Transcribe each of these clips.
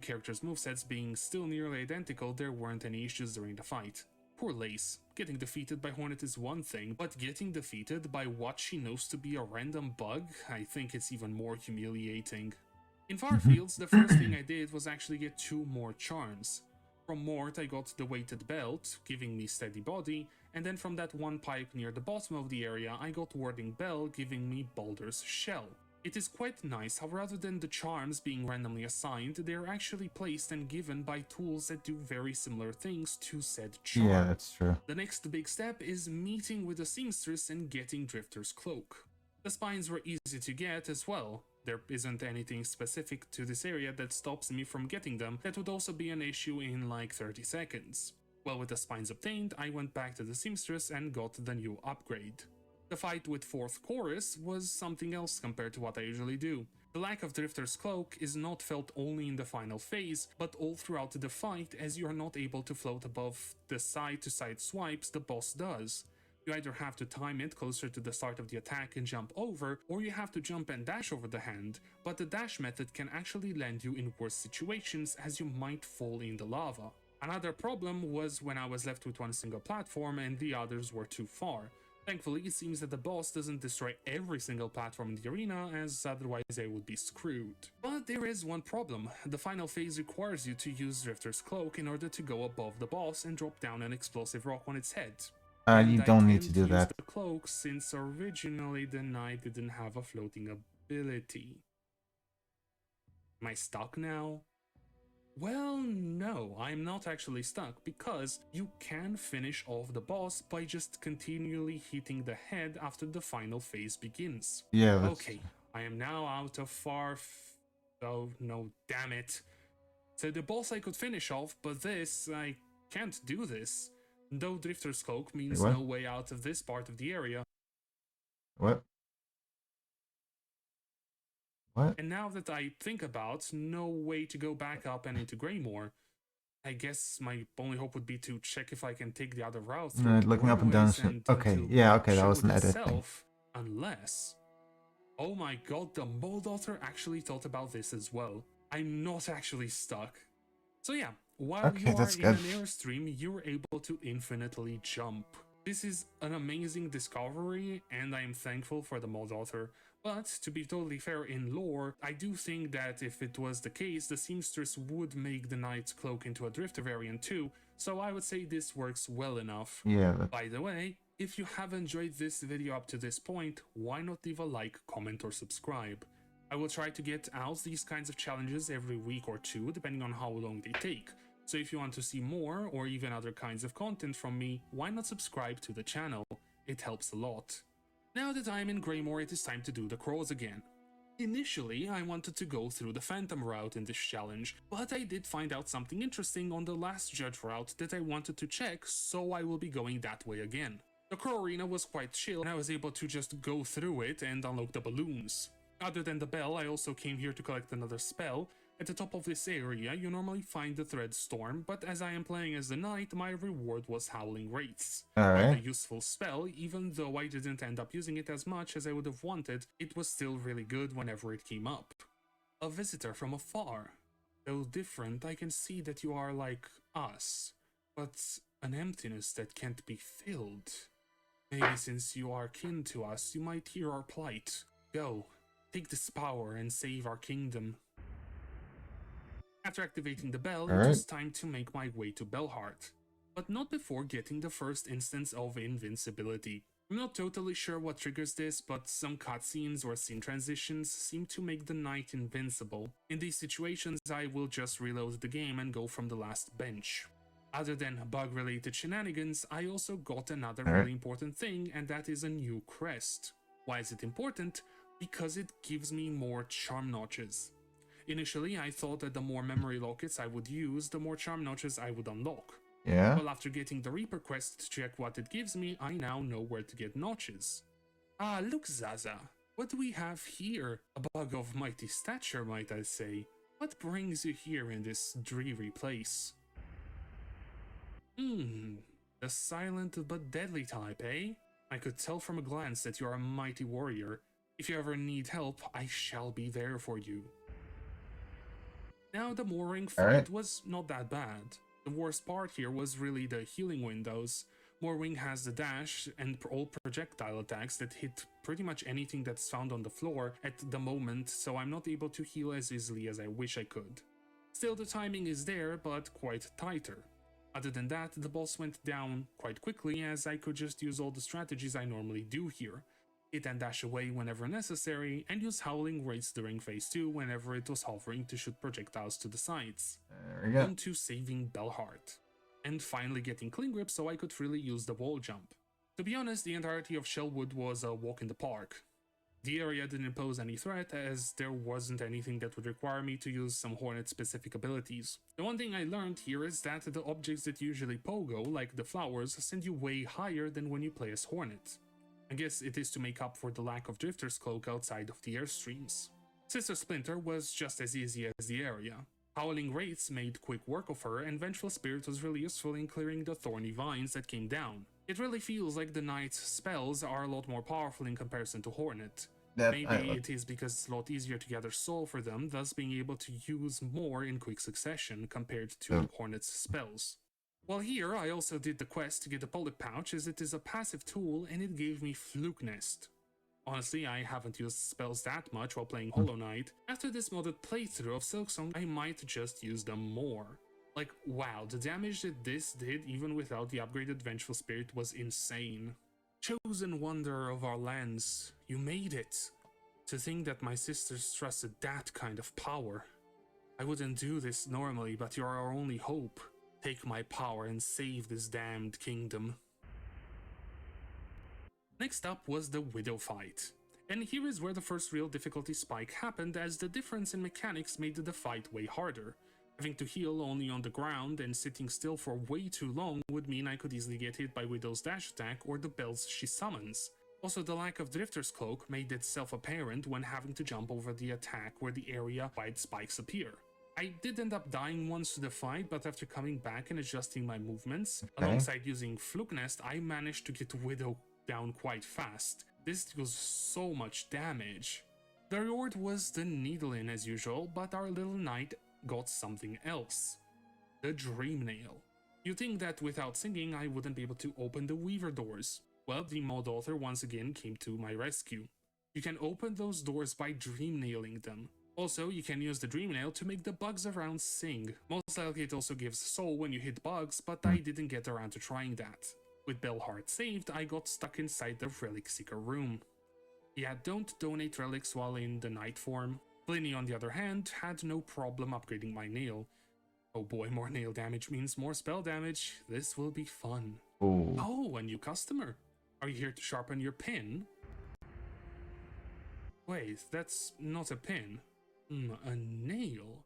characters' movesets being still nearly identical, there weren't any issues during the fight. Poor Lace. Getting defeated by Hornet is one thing, but getting defeated by what she knows to be a random bug, I think it's even more humiliating. In Farfields, the first thing I did was actually get 2 more charms. From Mort I got the weighted belt, giving me steady body, and then from that one pipe near the bottom of the area I got Warding Bell, giving me Baldur's Shell. It is quite nice how rather than the charms being randomly assigned, they are actually placed and given by tools that do very similar things to said charm. Yeah, that's true. The next big step is meeting with the seamstress and getting Drifter's cloak. The spines were easy to get as well. There isn't anything specific to this area that stops me from getting them. That would also be an issue in like 30 seconds. Well, with the spines obtained, I went back to the seamstress and got the new upgrade. The fight with 4th Chorus was something else compared to what I usually do. The lack of Drifter's cloak is not felt only in the final phase, but all throughout the fight, as you are not able to float above the side-to-side swipes the boss does. You either have to time it closer to the start of the attack and jump over, or you have to jump and dash over the hand, but the dash method can actually land you in worse situations as you might fall in the lava. Another problem was when I was left with one single platform and the others were too far. Thankfully, it seems that the boss doesn't destroy every single platform in the arena, as otherwise I would be screwed. But there is one problem. The final phase requires you to use Drifter's cloak in order to go above the boss and drop down an explosive rock on its head. You don't need to do that. The cloak since originally the knight didn't have a floating ability. Am I stuck now? Well, no, I'm not actually stuck, because you can finish off the boss by just continually hitting the head after the final phase begins. Yeah, that's... Okay, I am now out of oh no, damn it. So the boss I could finish off, but this, I can't do this. Though Drifter's cloak means no way out of this part of the area. What? What? And now that I think about no way to go back up and into Greymore, I guess my only hope would be to check if I can take the other route. Looking up and down. Okay, yeah, okay, that was an edit thing. Unless... Oh my god, the Mole Daughter actually thought about this as well. I'm not actually stuck. So yeah, while you are in an airstream, you're able to infinitely jump. This is an amazing discovery, and I am thankful for the Mole Daughter. But, to be totally fair in lore, I do think that if it was the case, the seamstress would make the knight's cloak into a drifter variant too, so I would say this works well enough. Yeah. By the way, if you have enjoyed this video up to this point, why not leave a like, comment or subscribe? I will try to get out these kinds of challenges every week or two, depending on how long they take. So if you want to see more, or even other kinds of content from me, why not subscribe to the channel? It helps a lot. Now that I'm in Greymore, it is time to do the crawls again. Initially, I wanted to go through the Phantom route in this challenge, but I did find out something interesting on the last Judge route that I wanted to check, so I will be going that way again. The Crow Arena was quite chill, and I was able to just go through it and unlock the balloons. Other than the bell, I also came here to collect another spell. At the top of this area, you normally find the Thread Storm, but as I am playing as the Knight, my reward was Howling Wraiths. Quite a useful spell, even though I didn't end up using it as much as I would have wanted, it was still really good whenever it came up. A visitor from afar. Though different, I can see that you are like us, but an emptiness that can't be filled. Maybe since you are kin to us, you might hear our plight. Go, take this power and save our kingdom. After activating the bell, it was time to make my way to Bellheart, but not before getting the first instance of invincibility. I'm not totally sure what triggers this, but some cutscenes or scene transitions seem to make the knight invincible. In these situations, I will just reload the game and go from the last bench. Other than bug-related shenanigans, I also got another really important thing, and that is a new crest. Why is it important? Because it gives me more charm notches. Initially, I thought that the more memory lockets I would use, the more charm notches I would unlock. Yeah. Well, after getting the Reaper quest to check what it gives me, I now know where to get notches. Ah, look, Zaza. What do we have here? A bug of mighty stature, might I say. What brings you here in this dreary place? The silent but deadly type, eh? I could tell from a glance that you are a mighty warrior. If you ever need help, I shall be there for you. Now, the mooring fight was not that bad. The worst part here was really the healing windows. Mooring has the dash and all projectile attacks that hit pretty much anything that's found on the floor at the moment, so I'm not able to heal as easily as I wish I could. Still, the timing is there, but quite tighter. Other than that, the boss went down quite quickly, as I could just use all the strategies I normally do here. Hit and dash away whenever necessary, and use Howling Rates during phase 2 whenever it was hovering to shoot projectiles to the sides. There we go. On to saving Bellheart, and finally getting clean grip so I could freely use the wall jump. To be honest, the entirety of Shellwood was a walk in the park. The area didn't pose any threat, as there wasn't anything that would require me to use some Hornet-specific abilities. The one thing I learned here is that the objects that usually pogo, like the flowers, send you way higher than when you play as Hornet. I guess it is to make up for the lack of Drifter's Cloak outside of the airstreams. Sister Splinter was just as easy as the area. Howling Wraiths made quick work of her, and Vengeful Spirit was really useful in clearing the thorny vines that came down. It really feels like the Knight's spells are a lot more powerful in comparison to Hornet. Maybe it is because it's a lot easier to gather soul for them, thus being able to use more in quick succession compared to Hornet's spells. While here, I also did the quest to get the Polyp Pouch, as it is a passive tool and it gave me Fluke Nest. Honestly, I haven't used spells that much while playing Hollow Knight. After this modded playthrough of Silksong, I might just use them more. Like, wow, the damage that this did even without the upgraded Vengeful Spirit was insane. Chosen wonder of our lands, you made it. To think that my sisters trusted that kind of power. I wouldn't do this normally, but you're our only hope. Take my power and save this damned kingdom. Next up was the Widow fight. And here is where the first real difficulty spike happened, as the difference in mechanics made the fight way harder. Having to heal only on the ground and sitting still for way too long would mean I could easily get hit by Widow's dash attack or the bells she summons. Also, the lack of Drifter's Cloak made itself apparent when having to jump over the attack where the area-wide spikes appear. I did end up dying once to the fight, but after coming back and adjusting my movements, alongside using Fluke Nest, I managed to get Widow down quite fast. This deals so much damage. The reward was the Needle In as usual, but our little knight got something else. The Dream Nail. You'd think that without singing I wouldn't be able to open the Weaver doors. Well, the mod author once again came to my rescue. You can open those doors by dream nailing them. Also, you can use the Dream Nail to make the bugs around sing. Most likely it also gives soul when you hit bugs, but I didn't get around to trying that. With Bellheart saved, I got stuck inside the Relic Seeker room. Yeah, don't donate relics while in the night form. Pliny, on the other hand, had no problem upgrading my nail. Oh boy, more nail damage means more spell damage. This will be fun. Ooh. Oh, a new customer. Are you here to sharpen your pin? Wait, that's not a pin. A nail?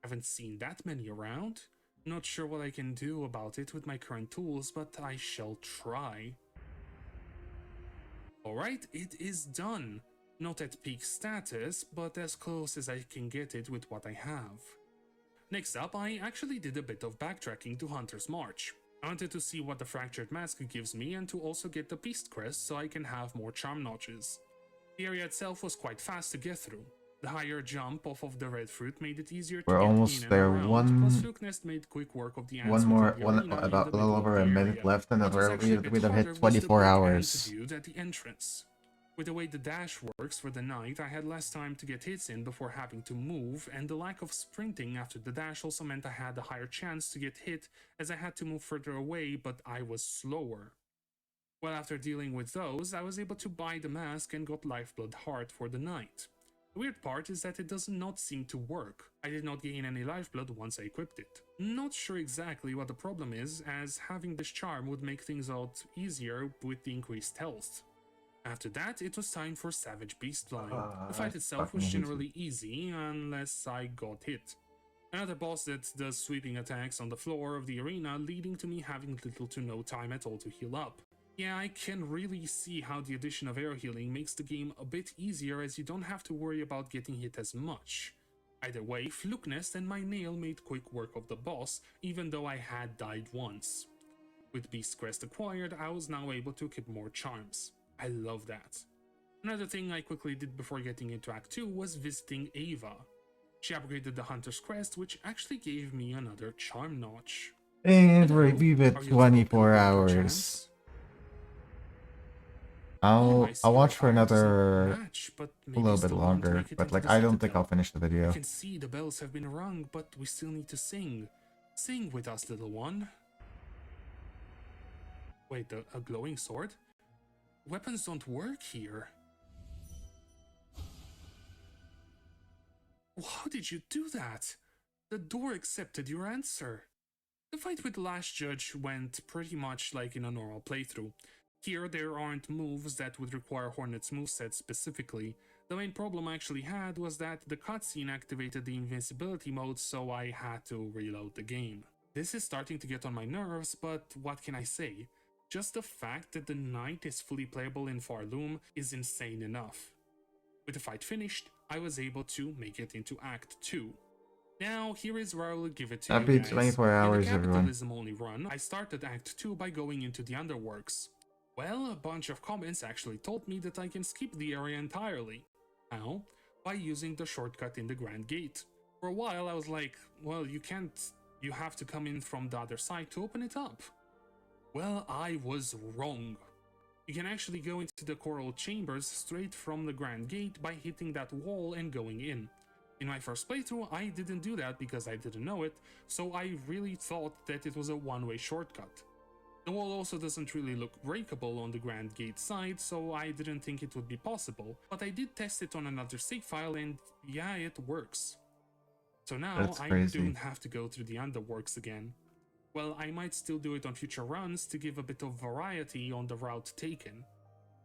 Haven't seen that many around. Not sure what I can do about it with my current tools, but I shall try. Alright, it is done. Not at peak status, but as close as I can get it with what I have. Next up, I actually did a bit of backtracking to Hunter's March. I wanted to see what the Fractured Mask gives me and to also get the Beast Crest so I can have more charm notches. The area itself was quite fast to get through. The higher jump off of the red fruit made it easier to get almost in there. and around, plus Fluke Nest made quick work of the ants About a a little over a minute left, and we'd have hit 24 hours. At the entrance. With the way the dash works for the night, I had less time to get hits in before having to move, and the lack of sprinting after the dash also meant I had a higher chance to get hit, as I had to move further away, but I was slower. Well, after dealing with those, I was able to buy the mask and got Lifeblood Heart for the night. The weird part is that it does not seem to work. I did not gain any lifeblood once I equipped it. Not sure exactly what the problem is, as having this charm would make things a lot easier with the increased health. After that, it was time for Savage Beastline. The fight itself was generally easy, unless I got hit. Another boss that does sweeping attacks on the floor of the arena, leading to me having little to no time at all to heal up. Yeah, I can really see how the addition of air healing makes the game a bit easier, as you don't have to worry about getting hit as much. Either way, Fluke Nest and my nail made quick work of the boss, even though I had died once. With Beast Crest acquired, I was now able to equip more charms. I love that. Another thing I quickly did before getting into Act 2 was visiting Ava. She upgraded the Hunter's Crest, which actually gave me another charm notch. And Hello, review it are you 24 developing hours. perchance? I'll watch for another match, but a little bit longer, but like I don't think I'll finish the video. You can see the bells have been rung, but we still need to sing. Sing with us, little one. Wait, a glowing sword? Weapons don't work here. How did you do that? The door accepted your answer. The fight with the last judge went pretty much like in a normal playthrough. Here, there aren't moves that would require Hornet's moveset specifically. The main problem I actually had was that the cutscene activated the invincibility mode, so I had to reload the game. This is starting to get on my nerves, but what can I say? Just the fact that the knight is fully playable in Farloom is insane enough. With the fight finished, I was able to make it into Act 2. Now, here is where I will give it to you guys. 24 hours, in the everyone. Capitalism-only run, I started Act 2 by going into the Underworks. Well, a bunch of comments actually told me that I can skip the area entirely. How? By using the shortcut in the Grand Gate. For a while I was like, well, you can't, you have to come in from the other side to open it up. Well, I was wrong. You can actually go into the Coral Chambers straight from the Grand Gate by hitting that wall and going in. In my first playthrough, I didn't do that because I didn't know it, so I really thought that it was a one-way shortcut. The wall also doesn't really look breakable on the Grand Gate side, so I didn't think it would be possible, but I did test it on another save file and yeah, it works. So now I don't have to go through the Underworks again. Well, I might still do it on future runs to give a bit of variety on the route taken.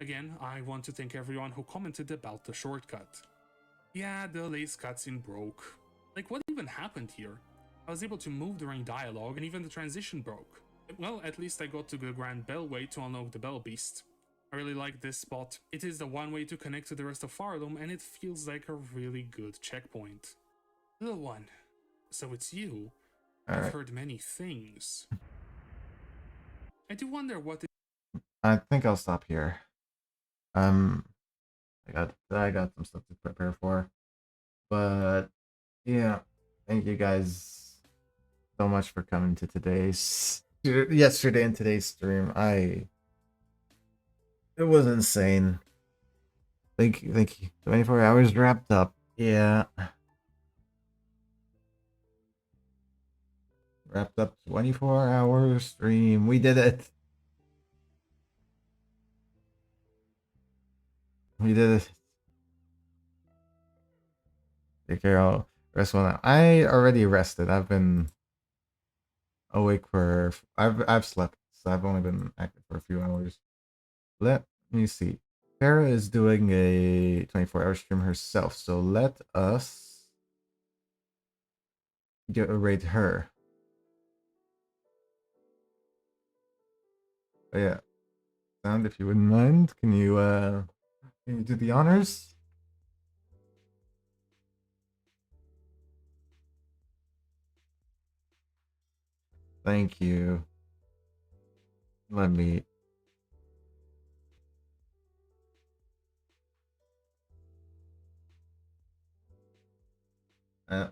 Again, I want to thank everyone who commented about the shortcut. Yeah, the lace cutscene broke. Like, what even happened here? I was able to move during dialogue and even the transition broke. Well, at least I got to the Grand Bellway to unlock the Bell Beast. I really like this spot. It is the one way to connect to the rest of Farloom and it feels like a really good checkpoint. Little one, so it's you. I've heard many things. I do wonder what I think I'll stop here. I got some stuff to prepare for. But yeah, thank you guys so much for coming to yesterday and today's stream. It was insane. Thank you. 24 hours wrapped up. Yeah. Wrapped up 24-hour stream. We did it. We did it. Take care. I'll rest one out. I already rested. I've been awake for I've slept, so I've only been active for a few hours. Let me see. Farah is doing a 24-hour stream herself, so let us rate her. But yeah, Sound, if you wouldn't mind, can you do the honors? Thank you. Let me.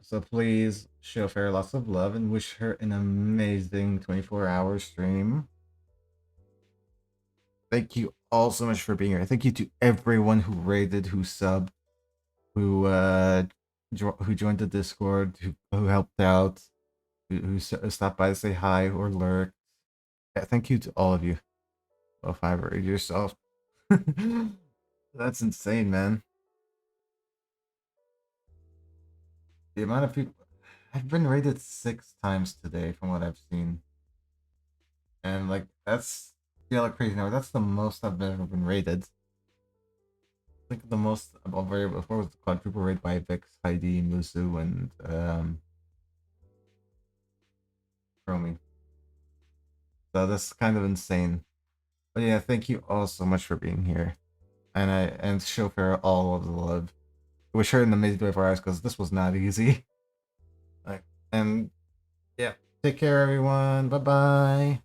So please show Farah lots of love and wish her an amazing 24-hour stream. Thank you all so much for being here. Thank you to everyone who raided, who subbed, who joined the Discord, who helped out, who stopped by to say hi or lurked. Yeah, thank you to all of you. Oh, Fiverr, yourself. That's insane, man. The amount of people. I've been raided 6 times today from what I've seen. And like that's like crazy now. That's the most I've ever been raided. I think the most I've raided before was the quadruple raid by Vix, Heidi, Musu, and Chromie. So that's kind of insane. But yeah, thank you all so much for being here. And show Farah all of the love. Wish her an amazing 24 hours because this was not easy. And yeah, take care everyone. Bye bye.